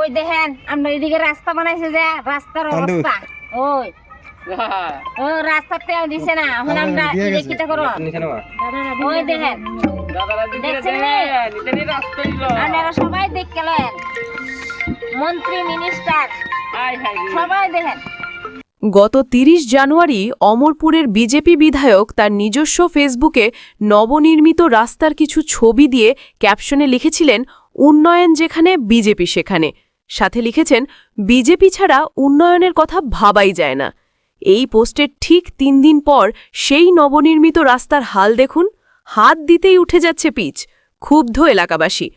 ওই দেখেন আমরা এদিকে রাস্তা বানাইছে যে রাস্তার অবস্থা ওই ও রাস্তাতে দিছে না এখন আমরা কিটা করব ওই দেখেন দেখছেন না আপনারা সবাই দেখলেন মন্ত্রী মিনিস্টার সবাই দেখেন। গত ৩০ জানুয়ারি অমরপুরের বিজেপি বিধায়ক তার নিজস্ব ফেসবুকে নবনির্মিত রাস্তার কিছু ছবি দিয়ে ক্যাপশনে লিখেছিলেন উন্নয়ন যেখানে বিজেপি সেখানে, সাথে লিখেছেন বিজেপি ছাড়া উন্নয়নের কথা ভাবাই যায় না। এই পোস্টের ঠিক ৩ দিন পর সেই নবনির্মিত রাস্তার হাল দেখুন, হাত দিতেই উঠে যাচ্ছে পিচ। ক্ষুব্ধ এলাকাবাসী।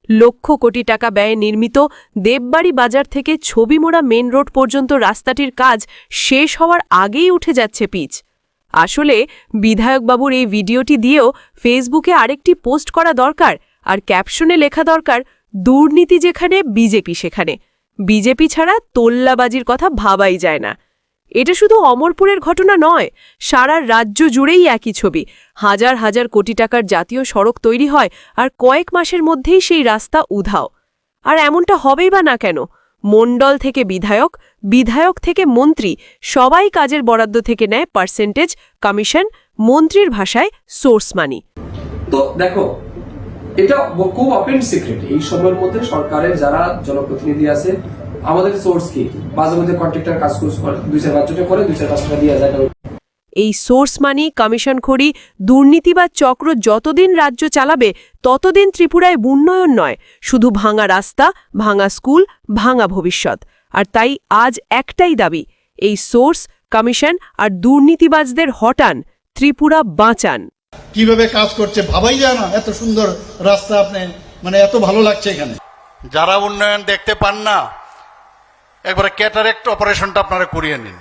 লক্ষ কোটি টাকা ব্যয়ে নির্মিত দেববাড়ি বাজার থেকে ছবিমোড়া মেন রোড পর্যন্ত রাস্তাটির কাজ শেষ হওয়ার আগেই উঠে যাচ্ছে পিচ। আসলে বিধায়কবাবুর এই ভিডিওটি দিয়েও ফেসবুকে আরেকটি পোস্ট করা দরকার, আর ক্যাপশনে লেখা দরকার দুর্নীতি যেখানে বিজেপি সেখানে। বিজেপি ছাড়া তোল্লাবাজির কথা ভাবাই যায় না। এটা শুধু অমরপুরের ঘটনা নয়, সারা রাজ্য জুড়েই একই ছবি। হাজার হাজার কোটি টাকার জাতীয় সড়ক তৈরি হয় আর কয়েক মাসের মধ্যেই সেই রাস্তা উধাও। আর এমনটা হবেই বা না কেন? মণ্ডল থেকে বিধায়ক, বিধায়ক থেকে মন্ত্রী, সবাই কাজের বরাদ্দ থেকে নেয় পার্সেন্টেজ, কমিশন, মন্ত্রীর ভাষায় সোর্স মানি। তো দেখো, এটা খুব ওপেন সিক্রেট। এই সময়ের মধ্যে সরকারের যারা জনপ্রতিনিধি আছে, আমাদের সোর্স কি, মাঝে মধ্যে কন্ট্রাক্টর কাজ করে 2-4 টাকা করে 2-4 টাকা দিয়ে যায়। এই সোর্স মানি, কমিশনখড়ি, দুর্নীতিবাদ চক্র যতদিন রাজ্য চালাবে ততদিন ত্রিপুরায় উন্নয়ন নয়, শুধু ভাঙা রাস্তা, ভাঙা স্কুল, ভাঙা ভবিষ্যৎ। আর তাই আজ একটাই দাবি, এই সোর্স, কমিশন আর দুর্নীতিবাজদের হটান, ত্রিপুরা বাঁচান। কিভাবে কাজ করছে ভাবাই যায় না। এত সুন্দর রাস্তা, আপনি এত ভালো লাগছে এখানে। যারা উন্নয়ন দেখতে পান না, একবারে ক্যাটারেক্ট অপারেশনটা আপনারা করিয়ে নিন।